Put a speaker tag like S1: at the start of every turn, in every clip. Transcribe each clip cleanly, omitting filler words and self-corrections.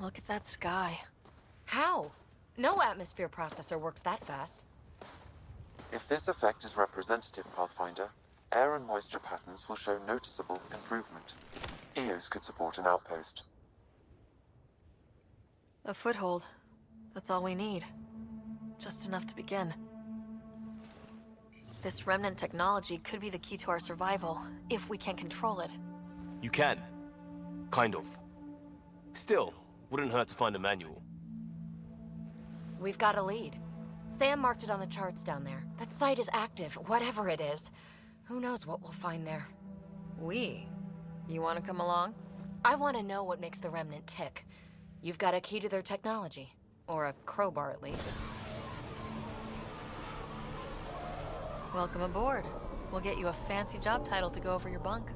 S1: Look at that sky.
S2: How? No atmosphere processor works that fast.
S3: If this effect is representative, Pathfinder, air and moisture patterns will show noticeable improvement. EOS could support an outpost.
S1: A foothold. That's all we need. Just enough to begin. This remnant technology could be the key to our survival, if we can control it.
S4: You can. Kind of. Still, wouldn't hurt to find a manual.
S2: We've got a lead. Sam marked it on the charts down there. That site is active, whatever it is. Who knows what we'll find there.
S1: You want to come along?
S2: I want to know what makes the remnant tick. You've got a key to their technology. Or a crowbar, at least.
S1: Welcome aboard. We'll get you a fancy job title to go over your bunk.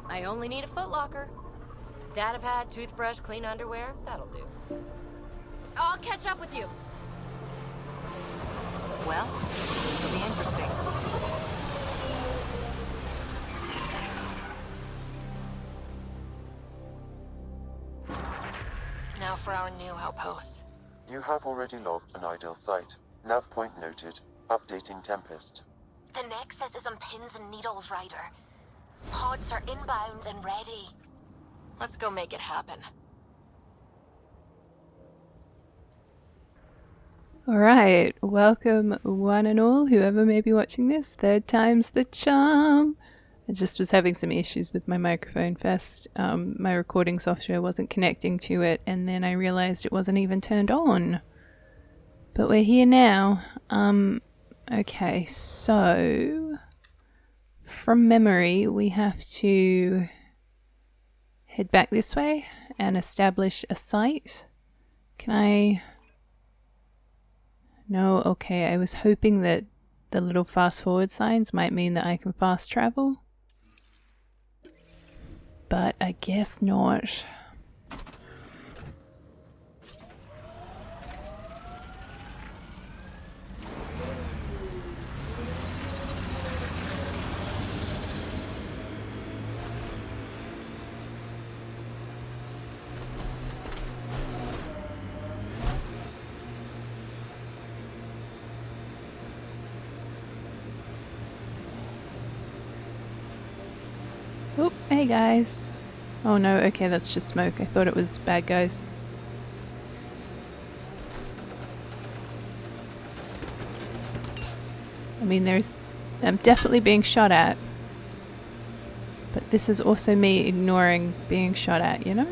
S2: I only need a footlocker. Datapad, toothbrush, clean underwear, that'll do. I'll catch up with you.
S1: Well, this will be interesting. Now for our new outpost.
S3: You have already logged an ideal site. Nav point noted. Updating Tempest.
S5: The Nexus is on pins and needles, Ryder. Pods are inbound and ready.
S1: Let's go make it happen.
S6: Alright, welcome one and all, whoever may be watching this. Third time's the charm. I just was having some issues with my microphone first. My recording software wasn't connecting to it, and then I realized it wasn't even turned on. But we're here now. Okay, so from memory, we have to head back this way and establish a site. Can I... No, okay, I was hoping that the little fast forward signs might mean that I can fast travel. But I guess not. Oh, hey guys. Oh no, okay, that's just smoke. I thought it was bad guys. I mean, I'm definitely being shot at. But this is also me ignoring being shot at, you know?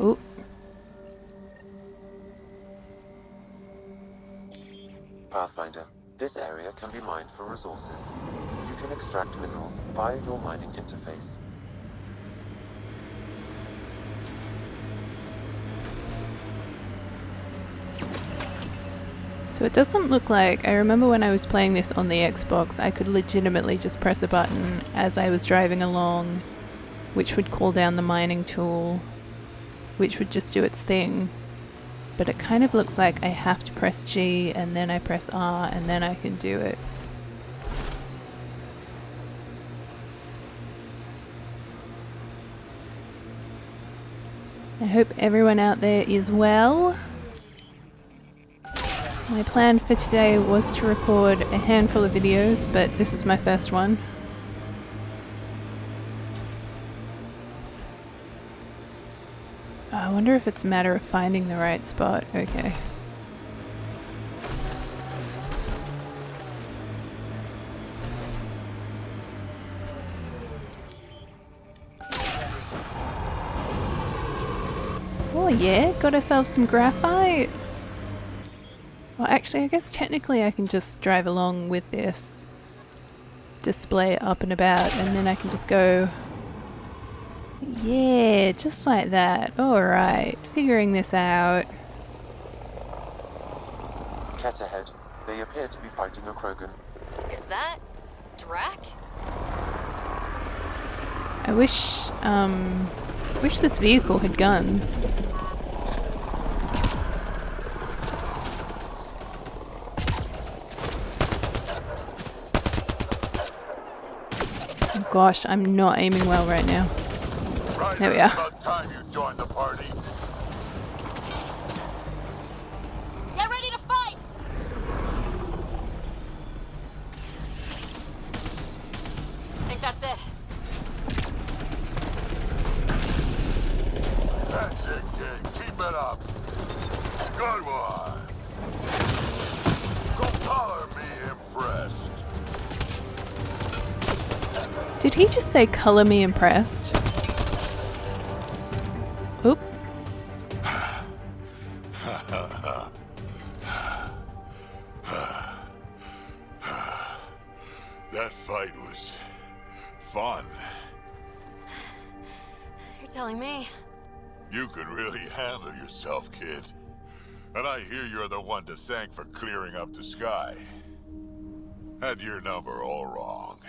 S6: Oh.
S3: Pathfinder, this area can be mined for resources. You can extract minerals via your mining interface.
S6: So it doesn't look like... I remember when I was playing this on the Xbox, I could legitimately just press a button as I was driving along, which would call down the mining tool, which would just do its thing. But it kind of looks like I have to press G and then I press R and then I can do it. I hope everyone out there is well. My plan for today was to record a handful of videos, but this is my first one. I wonder if it's a matter of finding the right spot. Okay. Oh yeah, got ourselves some graphite. Well, actually, I guess technically I can just drive along with this display up and about, and then I can just go... Yeah, just like that. Alright, figuring this out.
S3: Cat ahead. They appear to be fighting a Krogan.
S1: Is that... Drac?
S6: I wish this vehicle had guns. gosh, I'm not aiming well right now. There we are.
S7: About time you joined the party.
S5: Get ready to fight!
S2: I think that's it.
S7: That's it, kid. Keep it up. Good one. Go color me impressed.
S6: Did he just say color me impressed? Oop.
S7: That fight was fun.
S2: You're telling me?
S7: You could really handle yourself, kid. And I hear you're the one to thank for clearing up the sky. Had your number all wrong.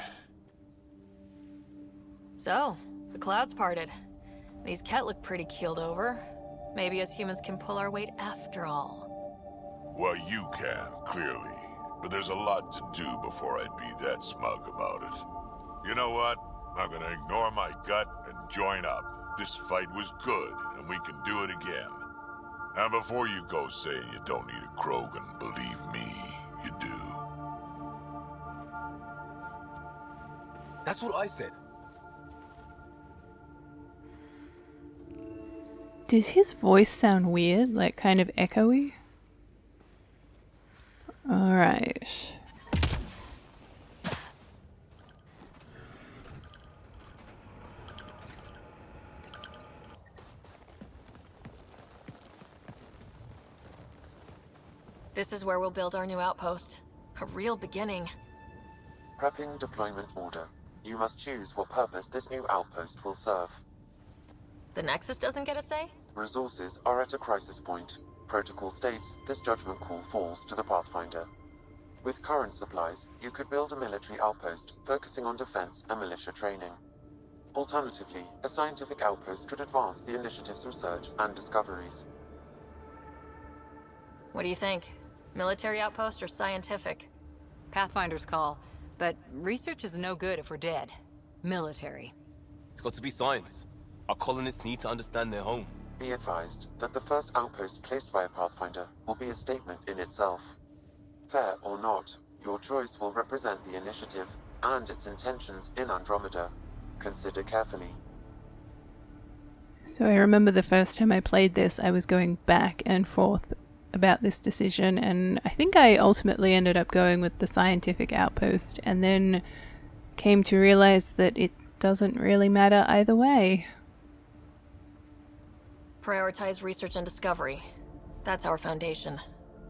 S1: So, the clouds parted. These Ket look pretty keeled over. Maybe us humans can pull our weight after all.
S7: Well, you can, clearly. But there's a lot to do before I'd be that smug about it. You know what? I'm gonna ignore my gut and join up. This fight was good, and we can do it again. And before you go saying you don't need a Krogan, believe me, you do.
S4: That's what I said.
S6: Did his voice sound weird? Like kind of echoey? Alright.
S1: This is where we'll build our new outpost. A real beginning.
S3: Prepping deployment order. You must choose what purpose this new outpost will serve.
S1: The Nexus doesn't get a say?
S3: Resources are at a crisis point. Protocol states this judgment call falls to the Pathfinder. With current supplies, you could build a military outpost focusing on defense and militia training. Alternatively, a scientific outpost could advance the initiative's research and discoveries.
S1: What do you think? Military outpost or scientific?
S8: Pathfinder's call, but research is no good if we're dead. Military.
S4: It's got to be science. Our colonists need to understand their home.
S3: Be advised that the first outpost placed by a Pathfinder will be a statement in itself. Fair or not, your choice will represent the initiative and its intentions in Andromeda. Consider carefully.
S6: So I remember the first time I played this, I was going back and forth about this decision, and I think I ultimately ended up going with the scientific outpost, and then came to realize that it doesn't really matter either way.
S1: Prioritize research and discovery. That's our foundation.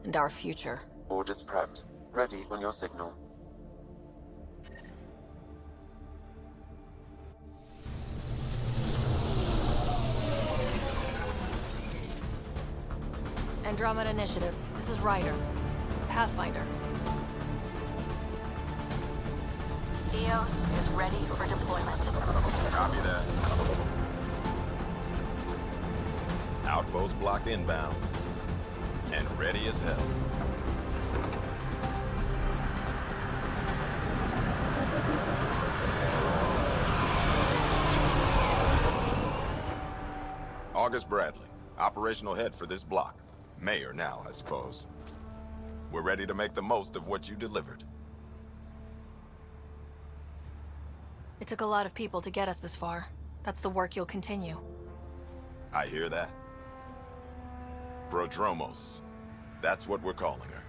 S1: And our future.
S3: Orders prepped. Ready on your signal.
S1: Andromeda Initiative. This is Ryder. Pathfinder.
S5: EOS is ready for deployment.
S9: Copy that. Outpost block inbound. And ready as hell. August Bradley, operational head for this block. Mayor now, I suppose. We're ready to make the most of what you delivered.
S1: It took a lot of people to get us this far. That's the work you'll continue.
S9: I hear that. Prodromos. That's what we're calling her.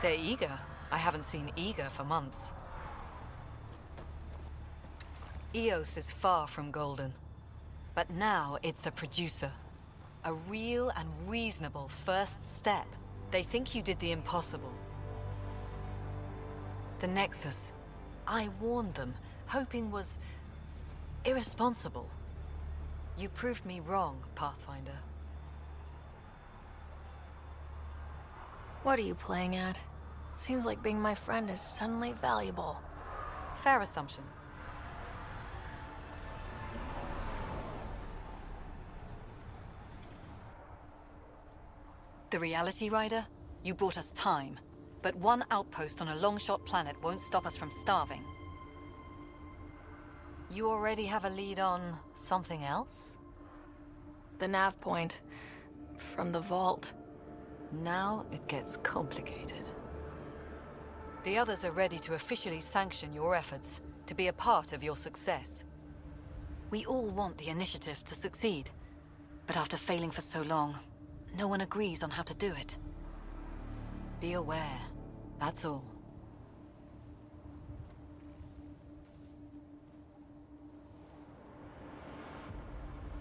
S8: They're eager. I haven't seen eager for months. EOS is far from golden. But now it's a producer. A real and reasonable first step. They think you did the impossible. The Nexus. I warned them, hoping was irresponsible. You proved me wrong, Pathfinder.
S1: What are you playing at? Seems like being my friend is suddenly valuable.
S8: Fair assumption. The reality, Rider? You brought us time. But one outpost on a long-shot planet won't stop us from starving. You already have a lead on something else?
S1: The nav point. From the vault.
S8: Now it gets complicated. The others are ready to officially sanction your efforts, to be a part of your success. We all want the initiative to succeed, but after failing for so long, no one agrees on how to do it. Be aware, that's all.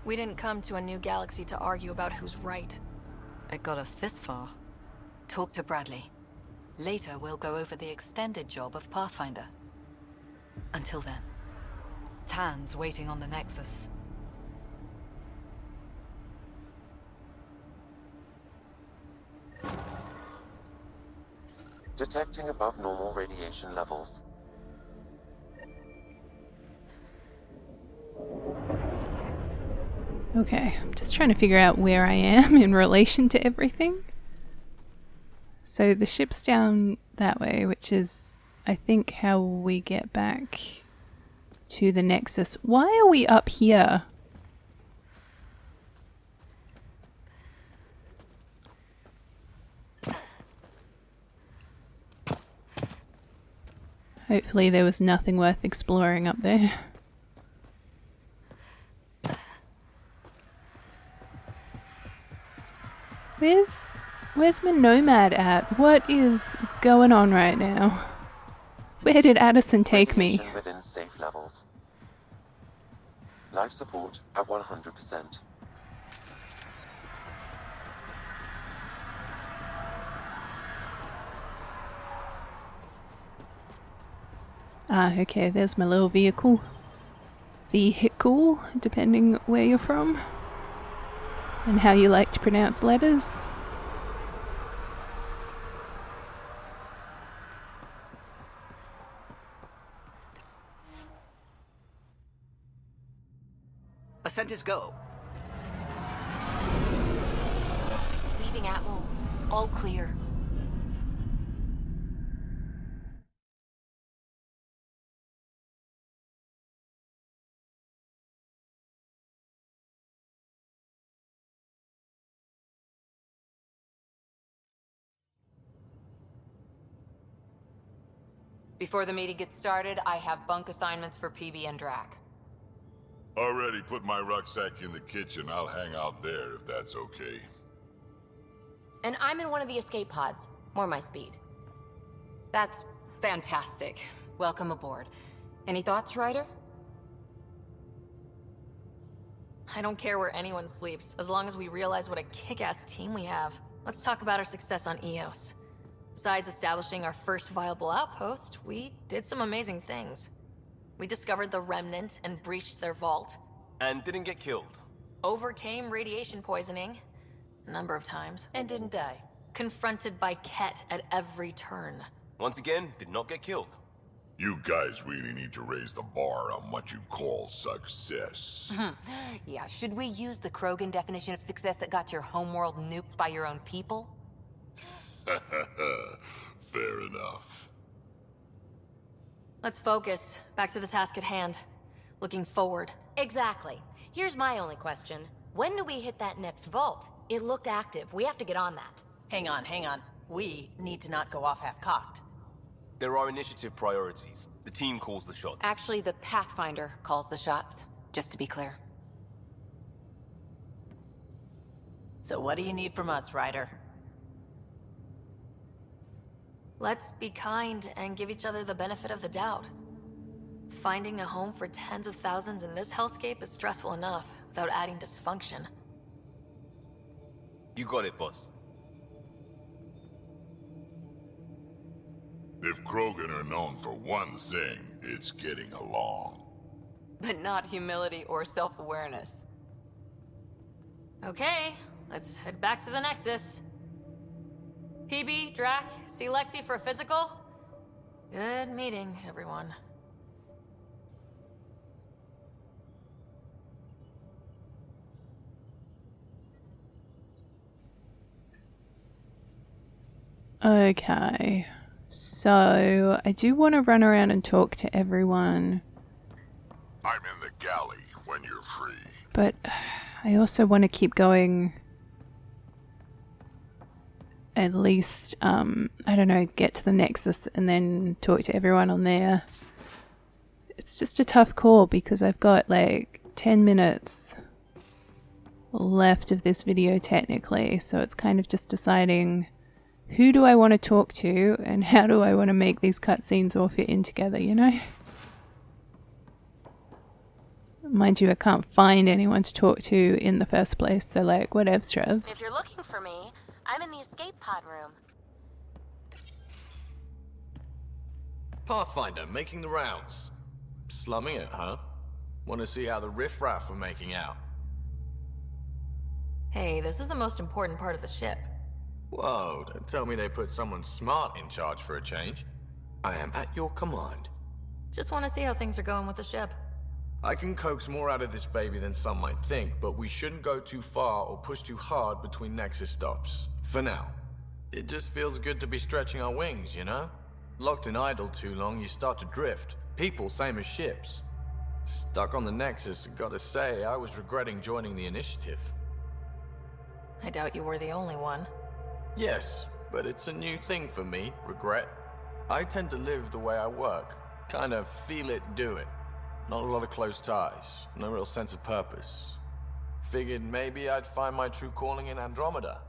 S1: We didn't come to a new galaxy to argue about who's right.
S8: It got us this far. Talk to Bradley. Later, we'll go over the extended job of Pathfinder. Until then, Tann's waiting on the Nexus.
S3: Detecting above normal radiation levels.
S6: Okay, I'm just trying to figure out where I am in relation to everything. So the ship's down that way, which is, I think, how we get back to the Nexus. Why are we up here? Hopefully there was nothing worth exploring up there. Where's my nomad at? What is going on right now? Where did Addison take me?
S3: Radiation within safe levels. Life support at 100%.
S6: Ah, okay, there's my little vehicle. Vehicle, depending where you're from. And how you like to pronounce letters.
S10: Ascent is go.
S5: Leaving Atmo. All clear.
S2: Before the meeting gets started, I have bunk assignments for PB and Drac.
S7: Already put my rucksack in the kitchen. I'll hang out there if that's okay.
S2: And I'm in one of the escape pods. More my speed. That's fantastic. Welcome aboard. Any thoughts, Ryder?
S1: I don't care where anyone sleeps, as long as we realize what a kick-ass team we have. Let's talk about our success on Eos. Besides establishing our first viable outpost, we did some amazing things. We discovered the Remnant and breached their vault.
S4: And didn't get killed.
S1: Overcame radiation poisoning a number of times.
S8: And didn't die.
S1: Confronted by Ket at every turn.
S4: Once again, did not get killed.
S7: You guys really need to raise the bar on what you call success.
S2: Yeah, should we use the Krogan definition of success that got your homeworld nuked by your own people?
S7: Fair enough.
S1: Let's focus. Back to the task at hand. Looking forward.
S2: Exactly. Here's my only question. When do we hit that next vault? It looked active. We have to get on that.
S11: Hang on, hang on. We need to not go off half-cocked.
S4: There are initiative priorities. The team calls the shots.
S2: Actually, the Pathfinder calls the shots, just to be clear.
S11: So what do you need from us, Ryder?
S1: Let's be kind and give each other the benefit of the doubt. Finding a home for tens of thousands in this hellscape is stressful enough, without adding dysfunction.
S4: You got it, boss.
S7: If Krogan are known for one thing, it's getting along.
S2: But not humility or self-awareness.
S1: Okay, let's head back to the Nexus. PB, Drac, see Lexi for a physical? Good meeting, everyone.
S6: Okay, so I do want to run around and talk to everyone
S7: I'm in the galley when you're free.
S6: But I also want to keep going. At least, I don't know, get to the Nexus and then talk to everyone on there. It's just a tough call because I've got like 10 minutes left of this video technically, so it's kind of just deciding who do I want to talk to and how do I want to make these cutscenes all fit in together, you know? Mind you, I can't find anyone to talk to in the first place, so like, whatevs, Trevs.
S5: If you're looking for me, I'm in the escape pod room.
S12: Pathfinder, making the rounds. Slumming it, huh? Want to see how the riffraff are making out?
S1: Hey, this is the most important part of the ship.
S12: Whoa, don't tell me they put someone smart in charge for a change. I am at your command.
S1: Just want to see how things are going with the ship.
S12: I can coax more out of this baby than some might think, but we shouldn't go too far or push too hard between Nexus stops. For now. It just feels good to be stretching our wings, you know? Locked in idle too long, you start to drift. People, same as ships. Stuck on the Nexus, gotta say, I was regretting joining the initiative.
S1: I doubt you were the only one.
S12: Yes, but it's a new thing for me, regret. I tend to live the way I work. Kind of feel it, do it. Not a lot of close ties, no real sense of purpose. Figured maybe I'd find my true calling in Andromeda.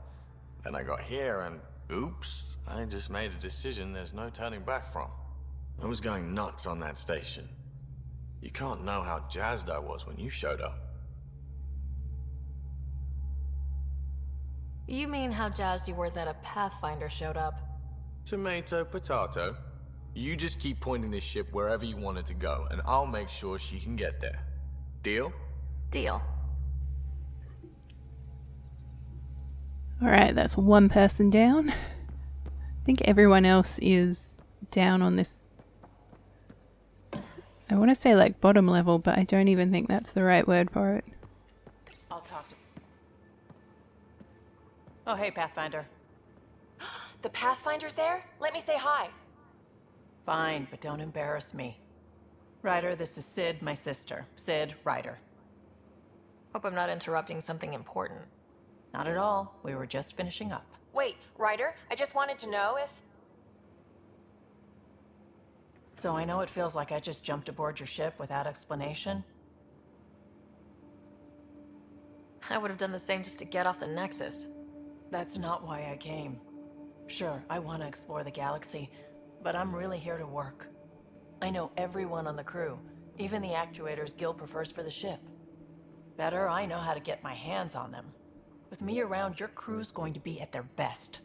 S12: Then I got here and, oops, I just made a decision there's no turning back from. I was going nuts on that station. You can't know how jazzed I was when you showed up.
S1: You mean how jazzed you were that a Pathfinder showed up?
S12: Tomato, potato. You just keep pointing this ship wherever you want it to go, and I'll make sure she can get there. Deal?
S1: Deal.
S6: Alright, that's one person down. I think everyone else is down on this. I want to say like bottom level, but I don't even think that's the right word for it.
S11: I'll talk to... Oh, hey, Pathfinder.
S2: The Pathfinder's there? Let me say hi.
S11: Fine, but don't embarrass me. Ryder, this is Sid, my sister. Sid, Ryder.
S1: Hope I'm not interrupting something important.
S11: Not at all. We were just finishing up.
S2: Wait, Ryder, I just wanted to know if...
S11: So I know it feels like I just jumped aboard your ship without explanation.
S1: I would have done the same just to get off the Nexus.
S11: That's not why I came. Sure, I want to explore the galaxy, but I'm really here to work. I know everyone on the crew, even the actuators Gil prefers for the ship. Better, I know how to get my hands on them. With me around, your crew's going to be at their best.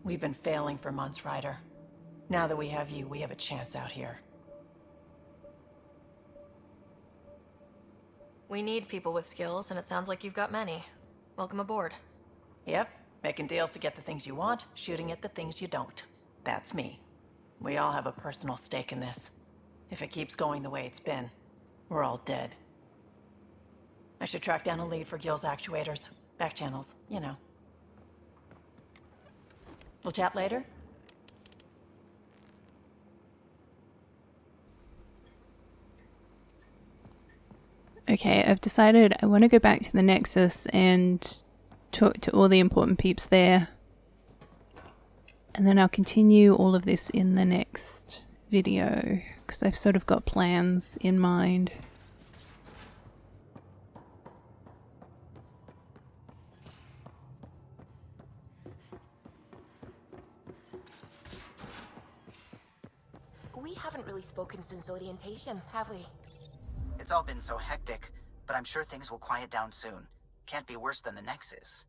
S11: We've been failing for months, Ryder. Now that we have you, we have a chance out here.
S1: We need people with skills, and it sounds like you've got many. Welcome aboard.
S11: Yep, making deals to get the things you want, shooting at the things you don't. That's me. We all have a personal stake in this. If it keeps going the way it's been, we're all dead. I should track down a lead for Gil's actuators. Back channels, you know. We'll chat later?
S6: Okay, I've decided I want to go back to the Nexus and talk to all the important peeps there. And then I'll continue all of this in the next video, because I've sort of got plans in mind.
S5: We haven't really spoken since orientation, have we?
S10: It's all been so hectic, but I'm sure things will quiet down soon. Can't be worse than the Nexus.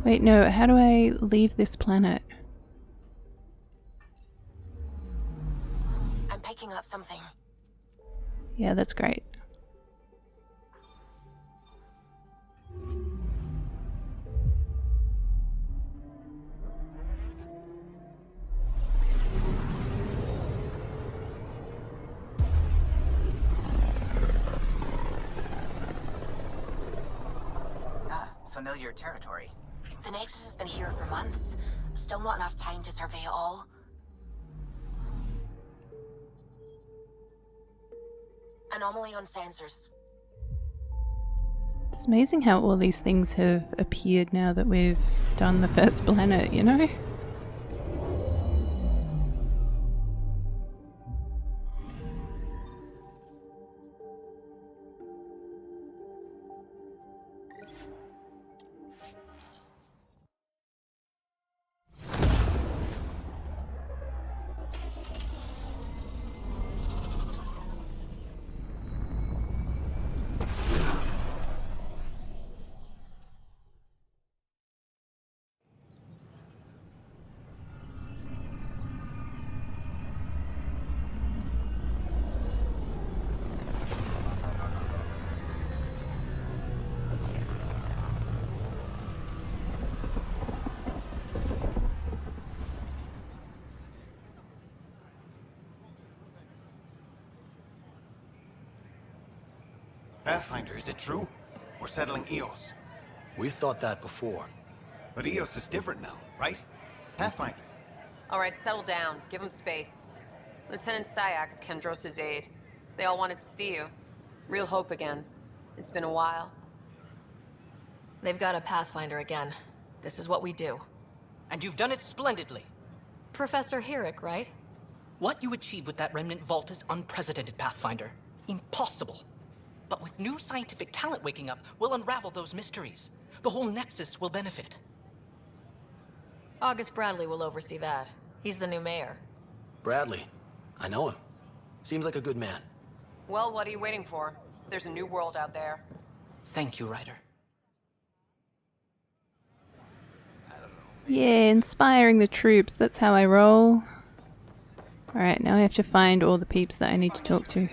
S6: Wait, no, how do I leave this planet?
S5: I'm picking up something.
S6: Yeah, that's great.
S10: familiar territory.
S5: The Nexus has been here for months. Still not enough time to survey it all. Anomaly on sensors.
S6: It's amazing how all these things have appeared now that we've done the first planet, you know?
S13: Pathfinder, is it true? We're settling Eos.
S14: We've thought that before.
S13: But Eos is different now, right? Pathfinder.
S2: All right, settle down. Give him space. Lieutenant Syax, Kendros' aide. They all wanted to see you. Real hope again. It's been a while.
S1: They've got a Pathfinder again. This is what we do.
S15: And you've done it splendidly.
S1: Professor Herrick, right?
S15: What you achieved with that remnant vault is unprecedented, Pathfinder. Impossible. But with new scientific talent waking up, we'll unravel those mysteries. The whole Nexus will benefit.
S1: August Bradley will oversee that. He's the new mayor.
S14: Bradley. I know him. Seems like a good man.
S2: Well, what are you waiting for? There's a new world out there.
S15: Thank you, Ryder.
S6: Yeah, inspiring the troops. That's how I roll. Alright, now I have to find all the peeps that I need to talk to.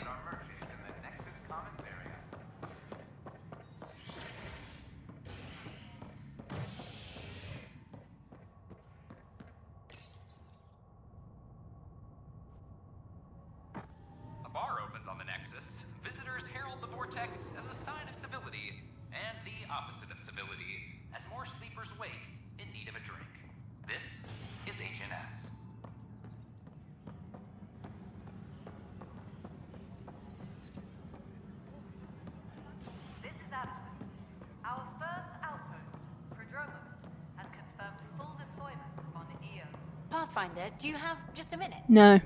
S5: Pathfinder, do you have just a minute?
S6: No.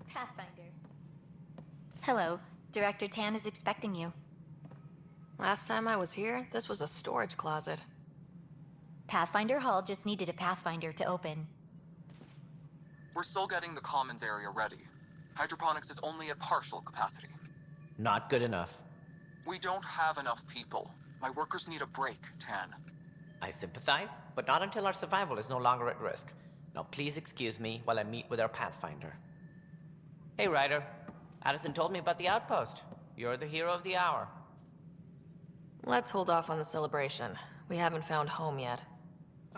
S5: Pathfinder. Hello. Director Tann is expecting you.
S1: Last time I was here, this was a storage closet.
S5: Pathfinder Hall just needed a Pathfinder to open.
S16: We're still getting the commons area ready. Hydroponics is only at partial capacity.
S15: Not good enough.
S16: We don't have enough people. My workers need a break, Tann.
S17: I sympathize, but not until our survival is no longer at risk. Now please excuse me while I meet with our Pathfinder. Hey, Ryder. Addison told me about the outpost. You're the hero of the hour.
S1: Let's hold off on the celebration. We haven't found home yet.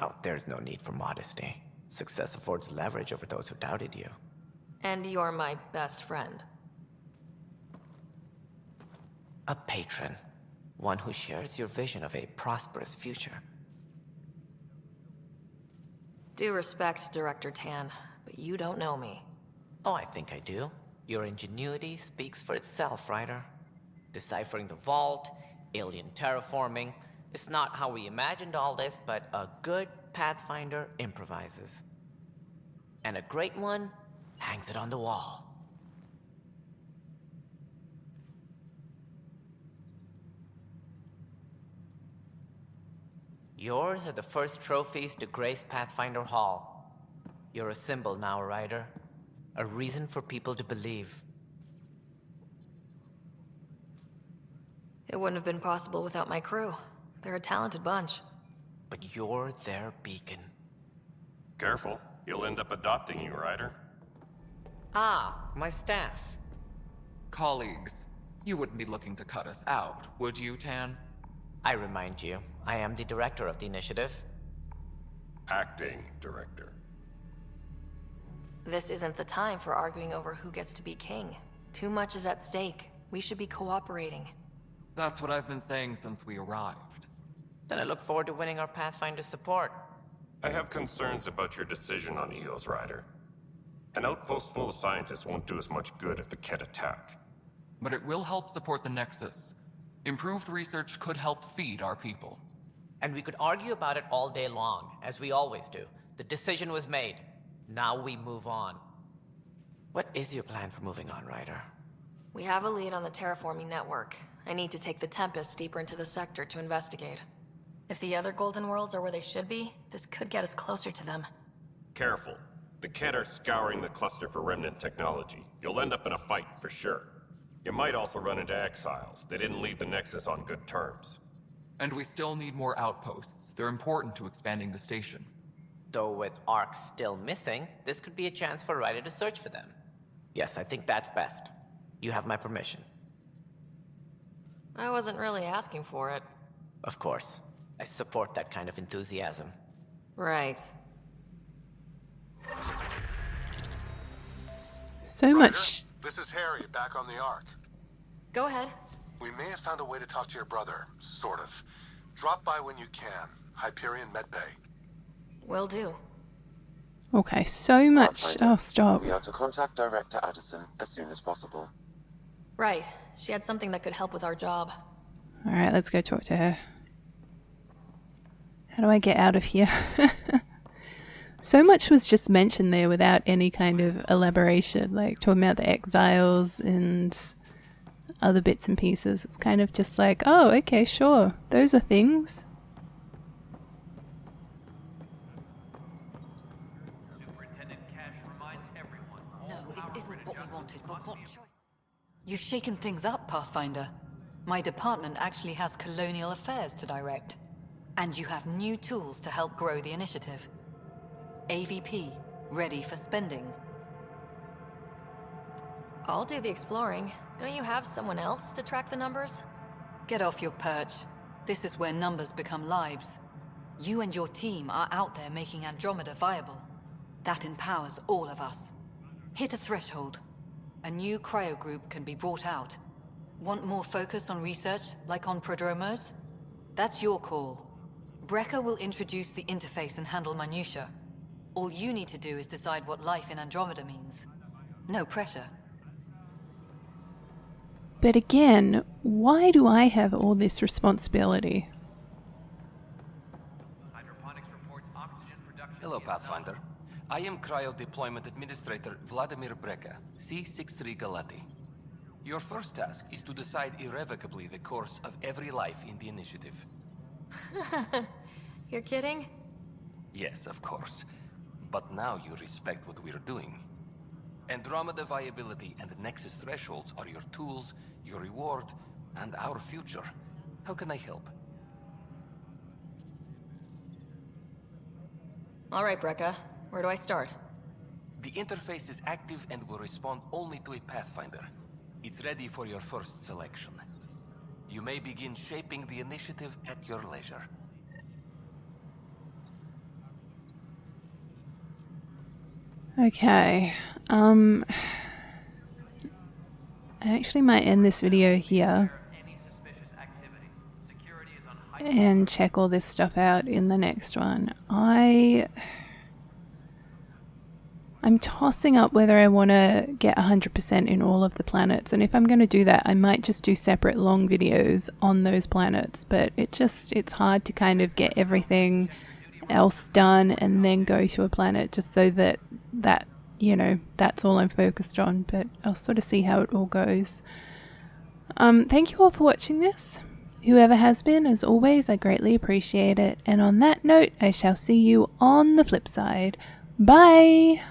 S17: Oh, there's no need for modesty. Success affords leverage over those who doubted you.
S1: And you're my best friend.
S17: A patron. One who shares your vision of a prosperous future.
S1: Due respect, Director Tann, but you don't know me.
S17: Oh, I think I do. Your ingenuity speaks for itself, Ryder. Deciphering the vault, alien terraforming. It's not how we imagined all this, but a good Pathfinder improvises. And a great one hangs it on the wall. Yours are the first trophies to grace Pathfinder Hall. You're a symbol now, Ryder. A reason for people to believe.
S1: It wouldn't have been possible without my crew. They're a talented bunch.
S17: But you're their beacon.
S4: Careful. He'll end up adopting you, Ryder.
S17: Ah, my staff.
S16: Colleagues, you wouldn't be looking to cut us out, would you, Tann?
S17: I remind you, I am the director of the initiative.
S4: Acting director.
S1: This isn't the time for arguing over who gets to be king. Too much is at stake. We should be cooperating.
S16: That's what I've been saying since we arrived.
S17: Then I look forward to winning our Pathfinder support.
S18: I have concerns about your decision on Eos, Ryder. An outpost full of scientists won't do us much good if the Kett attack.
S16: But it will help support the Nexus. Improved research could help feed our people.
S17: And we could argue about it all day long, as we always do. The decision was made. Now we move on. What is your plan for moving on, Ryder?
S1: We have a lead on the terraforming network. I need to take the Tempest deeper into the sector to investigate. If the other Golden Worlds are where they should be, this could get us closer to them.
S18: Careful. The Kett are scouring the cluster for remnant technology. You'll end up in a fight, for sure. You might also run into exiles. They didn't leave the Nexus on good terms.
S16: And we still need more outposts. They're important to expanding the station.
S17: Though with Ark still missing, this could be a chance for Ryder to search for them. Yes, I think that's best. You have my permission.
S1: I wasn't really asking for it.
S17: Of course. I support that kind of enthusiasm.
S1: Right.
S6: So much.
S19: This is Harry, back on the Ark.
S1: Go ahead.
S19: We may have found a way to talk to your brother, sort of. Drop by when you can. Hyperion Medbay.
S1: Will do.
S6: Okay, so much. Oh, stop.
S3: We are to contact Director Addison as soon as possible.
S1: Right. She had something that could help with our job.
S6: Alright, let's go talk to her. How do I get out of here? So much was just mentioned there without any kind of elaboration, like talking about the exiles and other bits and pieces. It's kind of just like, oh, okay, sure, those are things.
S8: No, it isn't what we wanted, but what choice? You've shaken things up, Pathfinder. My department actually has colonial affairs to direct. And you have new tools to help grow the initiative. AVP, ready for spending.
S1: I'll do the exploring. Don't you have someone else to track the numbers?
S8: Get off your perch. This is where numbers become lives. You and your team are out there making Andromeda viable. That empowers all of us. Hit a threshold. A new cryo group can be brought out. Want more focus on research, like on Prodromos? That's your call. Brecker will introduce the interface and handle minutiae. All you need to do is decide what life in Andromeda means. No pressure.
S6: But again, why do I have all this responsibility?
S20: Hello, Pathfinder. I am Cryo Deployment Administrator Vladimir Brecker, C-63 Galati. Your first task is to decide irrevocably the course of every life in the initiative.
S1: You're kidding?
S20: Yes, of course. But now you respect what we're doing. Andromeda viability and Nexus thresholds are your tools, your reward, and our future. How can I help?
S1: All right, Brecca. Where do I start?
S20: The interface is active and will respond only to a Pathfinder. It's ready for your first selection. You may begin shaping the initiative at your leisure.
S6: Okay, I actually might end this video here and check all this stuff out in the next one. I'm tossing up whether I want to get 100% in all of the planets, and if I'm going to do that, I might just do separate long videos on those planets, but it's hard to kind of get everything else done and then go to a planet just so that you know, that's all I'm focused on, but I'll sort of see how it all goes. Thank you all for watching this. Whoever has been, as always, I greatly appreciate it, and on that note, I shall see you on the flip side. Bye!